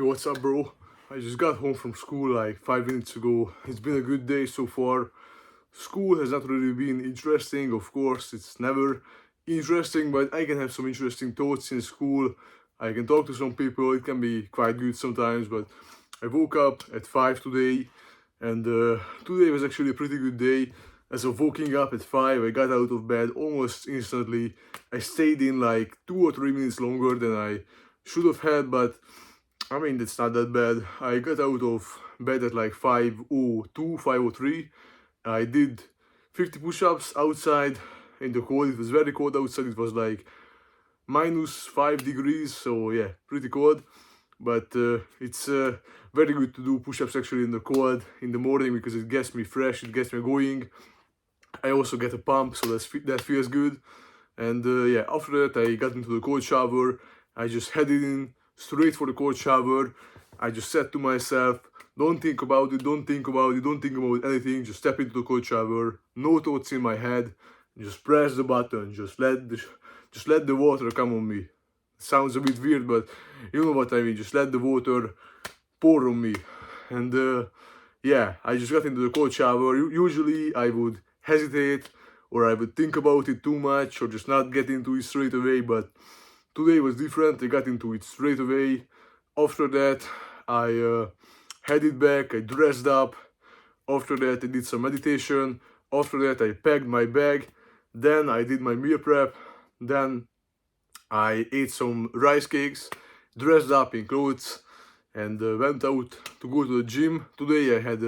Hey, what's up, bro? I just got home from school like 5 minutes ago. It's been a good day so far. School has not really been interesting, of course, it's never interesting, but I can have some interesting thoughts in school. I can talk to some people, it can be quite good sometimes, but I woke up at 5 today, and today was actually a pretty good day. As of waking up at 5, I got out of bed almost instantly. I stayed in like 2 or 3 minutes longer than I should have had, but I mean, it's not that bad. I got out of bed at like 5:02, 5:03. I did 50 push-ups outside in the cold. It was very cold outside. It was like -5 degrees, so yeah, pretty cold. But it's very good to do push-ups actually in the cold in the morning because it gets me fresh, it gets me going. I also get a pump, so that feels good. And yeah, after that I got into the cold shower. I just headed in straight for the cold shower. I just said to myself, don't think about it, don't think about it, don't think about anything. Just step into the cold shower. No thoughts in my head. Just press the button. Just let the water come on me. Sounds a bit weird, but you know what I mean. Just let the water pour on me. And yeah, I just got into the cold shower. Usually I would hesitate or I would think about it too much or just not get into it straight away, but today was different. I got into it straight away. After that, I headed back, I dressed up. After that, I did some meditation. After that, I packed my bag. Then I did my meal prep. Then I ate some rice cakes, dressed up in clothes, and went out to go to the gym. Today I had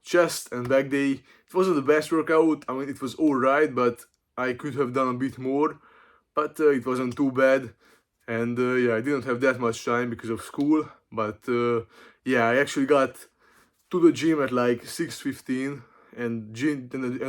chest and back day. It wasn't the best workout. I mean, it was alright, but I could have done a bit more. But it wasn't too bad. And yeah, I didn't have that much time because of school. But yeah, I actually got to the gym at like 6:15, and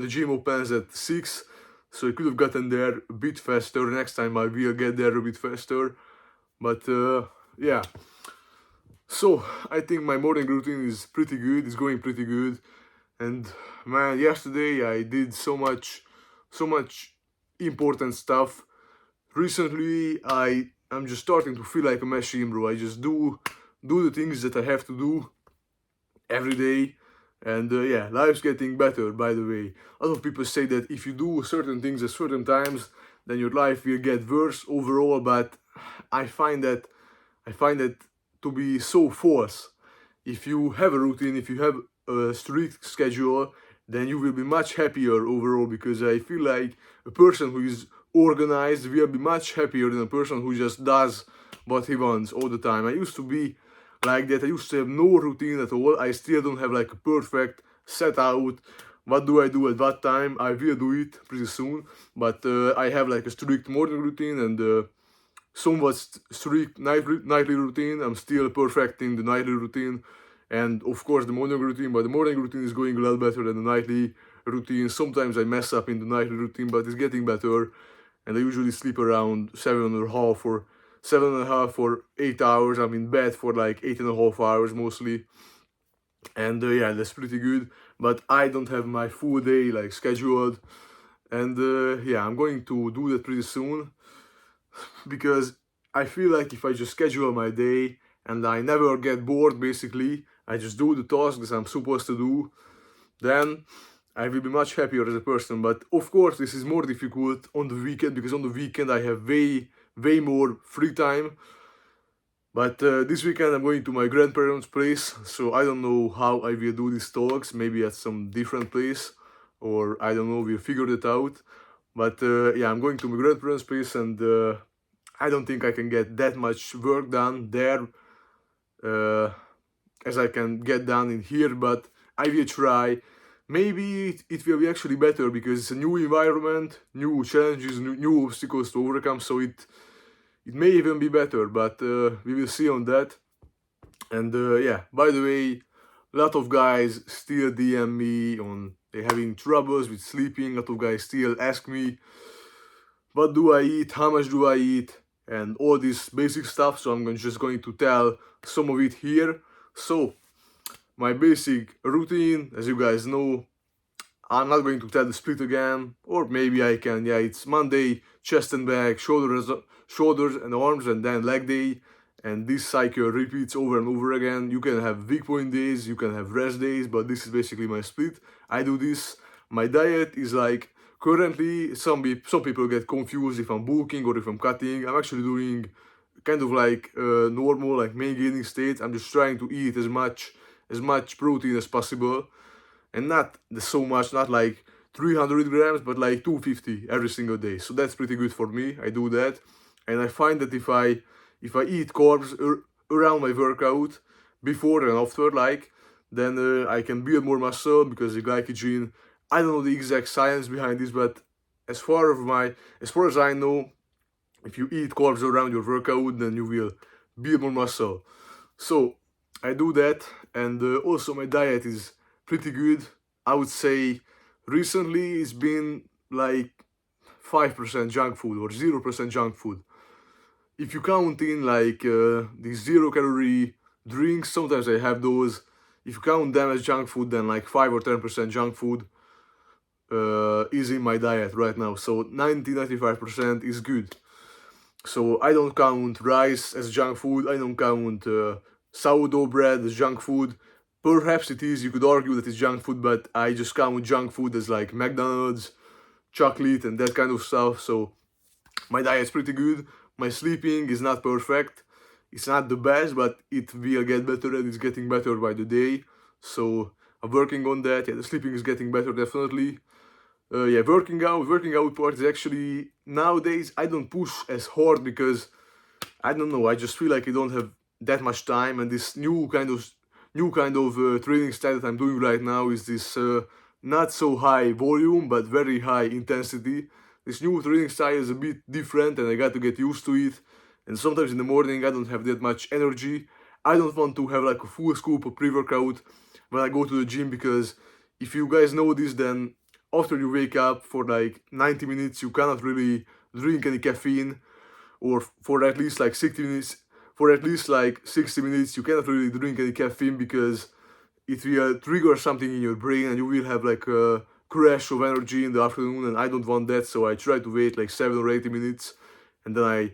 the gym opens at 6. So I could have gotten there a bit faster. Next time I will get there a bit faster. But yeah. So I think my morning routine is pretty good. It's going pretty good. And man, yesterday I did so much important stuff. Recently I'm just starting to feel like a machine, bro. I just do the things that I have to do every day. And yeah, life's getting better, by the way. A lot of people say that if you do certain things at certain times, then your life will get worse overall, but I find that to be so false. If you have a routine, if you have a strict schedule, then you will be much happier overall, because I feel like a person who is organized will be much happier than a person who just does what he wants all the time. I used to be like that. I used to have no routine at all. I still don't have like a perfect set out. What do I do at what time? I will do it pretty soon, but I have like a strict morning routine and somewhat strict nightly routine. I'm still perfecting the nightly routine and of course the morning routine, but the morning routine is going a lot better than the nightly routine. Sometimes I mess up in the nightly routine, but it's getting better, and I usually sleep around 7.5 or 8 hours. I'm in bed for like 8.5 hours mostly, and yeah, that's pretty good. But I don't have my full day like scheduled, and yeah, I'm going to do that pretty soon, because I feel like if I just schedule my day and I never get bored, basically, I just do the tasks I'm supposed to do, then I will be much happier as a person. But of course, this is more difficult on the weekend, because on the weekend I have way more free time. But this weekend I'm going to my grandparents' place, so I don't know how I will do these talks. Maybe at some different place, or I don't know. We'll figure it out. But yeah, I'm going to my grandparents' place, and I don't think I can get that much work done there uh, as I can get done in here. But I will try. Maybe it will be actually better, because it's a new environment, new challenges, new obstacles to overcome. So it may even be better, but we will see on that. And yeah, by the way, a lot of guys still DM me on they having troubles with sleeping. A lot of guys still ask me, what do I eat, how much do I eat, and all this basic stuff. So I'm just going to tell some of it here. So my basic routine, as you guys know, I'm not going to tell the split again, or maybe I can. Yeah, it's Monday, chest and back, shoulders and arms, and then leg day. and this cycle repeats over and over again. You can have weak point days, you can have rest days, but this is basically my split. I do this. My diet is like, currently some people get confused if I'm bulking or if I'm cutting. I'm actually doing kind of like normal, like main gaining state. I'm just trying to eat as much protein as possible, and not so much, not like 300 grams, but like 250 every single day. So that's pretty good for me. I do that, and I find that if I eat carbs around my workout, before and after, like, then I can build more muscle because the glycogen. I don't know the exact science behind this, but as far as I know, if you eat carbs around your workout, then you will build more muscle. So I do that, and also my diet is pretty good. I would say recently it's been like 5% junk food or 0% junk food. If you count in like these 0 calorie drinks, sometimes I have those. If you count them as junk food, then like 5 or 10% junk food is in my diet right now. So 95% is good. So I don't count rice as junk food. I don't count sourdough bread as junk food. Perhaps it is, you could argue that it's junk food, but I just count junk food as like McDonald's, chocolate, and that kind of stuff. So my diet's pretty good. My sleeping is not perfect. It's not the best, but it will get better, and it's getting better by the day. So I'm working on that. Yeah, the sleeping is getting better, definitely. Yeah, working out part is actually, nowadays I don't push as hard because I don't know, I just feel like I don't have that much time, and this new kind of training style that I'm doing right now is this not so high volume but very high intensity. This new training style is a bit different, and I got to get used to it. And sometimes in the morning I don't have that much energy. I don't want to have like a full scoop of pre-workout when I go to the gym, because if you guys know this, then after you wake up for like 90 minutes you cannot really drink any caffeine, or for at least like 60 minutes. For at least like 60 minutes you cannot really drink any caffeine, because it will trigger something in your brain and you will have like a crash of energy in the afternoon, and I don't want that. So I try to wait like 7 or 80 minutes, and then I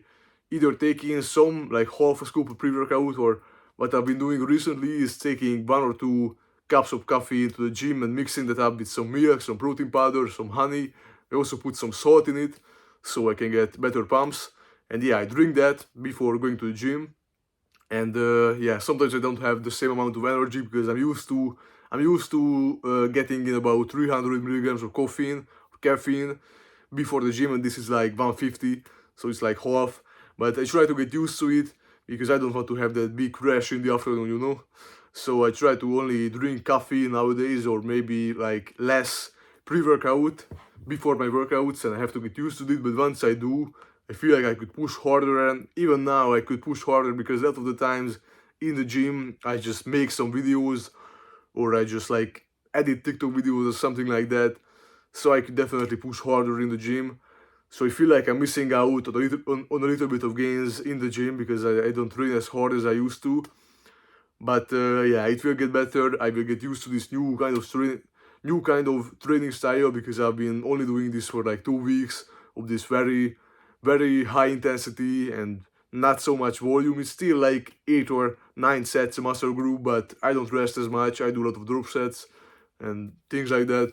either take in some like half a scoop of pre-workout, or what I've been doing recently is taking 1 or 2 cups of coffee into the gym and mixing that up with some milk, some protein powder, some honey. I also put some salt in it so I can get better pumps. And yeah, I drink that before going to the gym. And yeah, sometimes I don't have the same amount of energy because I'm used to getting in about 300 milligrams of caffeine before the gym, and this is like 150, so it's like half. But I try to get used to it because I don't want to have that big crash in the afternoon, you know. So I try to only drink coffee nowadays, or maybe like less pre-workout before my workouts, and I have to get used to it. But once I do, I feel like I could push harder, and even now I could push harder, because a lot of the times in the gym I just make some videos, or I just like edit TikTok videos or something like that. So I could definitely push harder in the gym. So I feel like I'm missing out on a little bit of gains in the gym because I don't train as hard as I used to. But yeah, it will get better. I will get used to this new kind of training style, because I've been only doing this for like 2 weeks of this very, very high intensity and not so much volume. It's still like 8 or 9 sets a muscle group, but I don't rest as much. I do a lot of drop sets and things like that.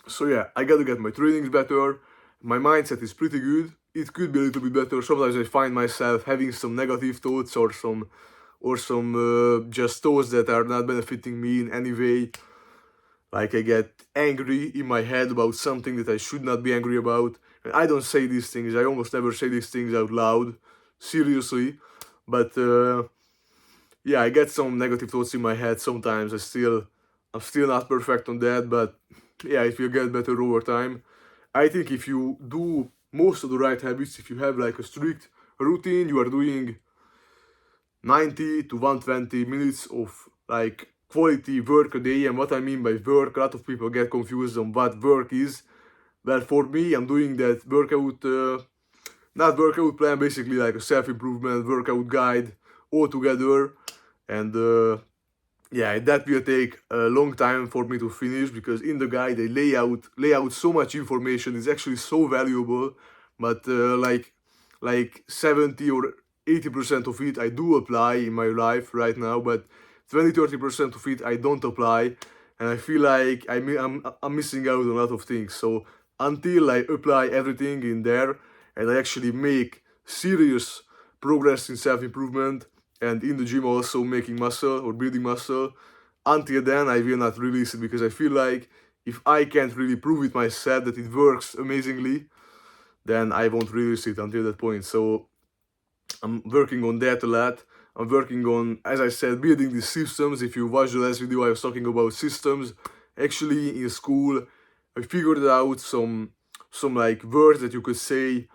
So yeah, I gotta get my trainings better. My mindset is pretty good. It could be a little bit better. Sometimes I find myself having some negative thoughts, or some just thoughts that are not benefiting me in any way. Like I get angry in my head about something that I should not be angry about. And I don't say these things. I almost never say these things out loud, seriously. But yeah, I get some negative thoughts in my head sometimes. I'm still not perfect on that, but yeah, it will get better over time. I think if you do most of the right habits, if you have like a strict routine, you are doing 90 to 120 minutes of like quality work a day. And what I mean by work, a lot of people get confused on what work is. Well, for me, I'm doing that not workout plan, basically like a self-improvement workout guide all together. And yeah, that will take a long time for me to finish, because in the guide they lay out so much information. It's actually so valuable, but like 70 or 80% of it I do apply in my life right now, but 20-30% of it I don't apply, and I feel like I'm missing out on a lot of things. So until I apply everything in there and I actually make serious progress in self-improvement and in the gym also making muscle or building muscle, until then I will not release it, because I feel like if I can't really prove it myself that it works amazingly, then I won't release it until that point. So I'm working on that a lot. I'm working on, as I said, building these systems. If you watched the last video, I was talking about systems. Actually, in school, I figured out some like words that you could say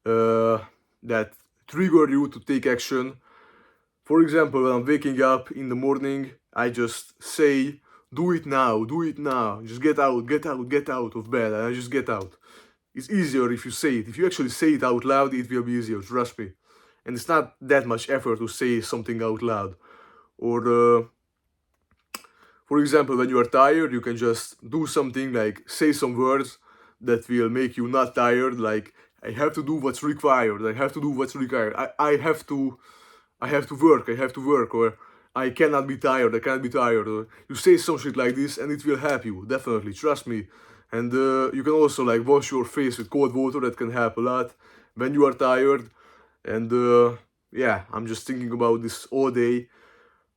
that trigger you to take action. For example, when I'm waking up in the morning, I just say, do it now, just get out of bed, and I just get out. It's easier if you say it. If you actually say it out loud, it will be easier, trust me. And it's not that much effort to say something out loud. Or, for example, when you are tired, you can just do something like say some words that will make you not tired, like, I have to do what's required, I have to do what's required, I have to work, or I cannot be tired, or you say some shit like this and it will help you, definitely, trust me. And you can also like wash your face with cold water, that can help a lot when you are tired. And yeah, I'm just thinking about this all day,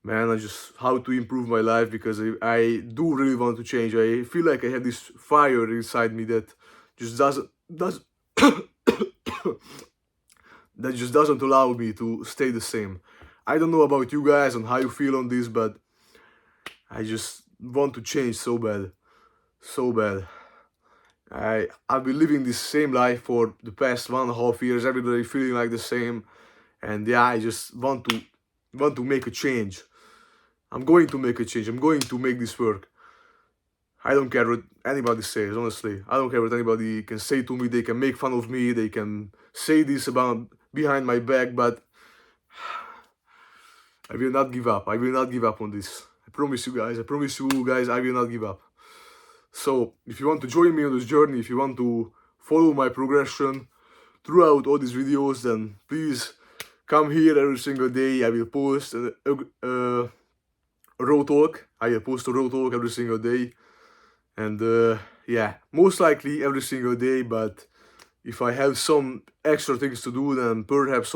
man. I just how to improve my life, because I do really want to change. I feel like I have this fire inside me that just doesn't that just doesn't allow me to stay the same. I don't know about you guys and how you feel on this, but I just want to change so bad, so bad. I've been living this same life for the past 1.5 years, every day feeling like the same, and yeah, I just want to make a change. I'm going to make a change. I'm going to make this work. I don't care what anybody says, honestly. I don't care what anybody can say to me. They can make fun of me. They can say this about behind my back, but I will not give up. I will not give up on this. I promise you guys. I will not give up. So, if you want to join me on this journey, if you want to follow my progression throughout all these videos, then please come here every single day. I will post a road talk. I will post a road talk every single day. And yeah, most likely every single day, but if I have some extra things to do, then perhaps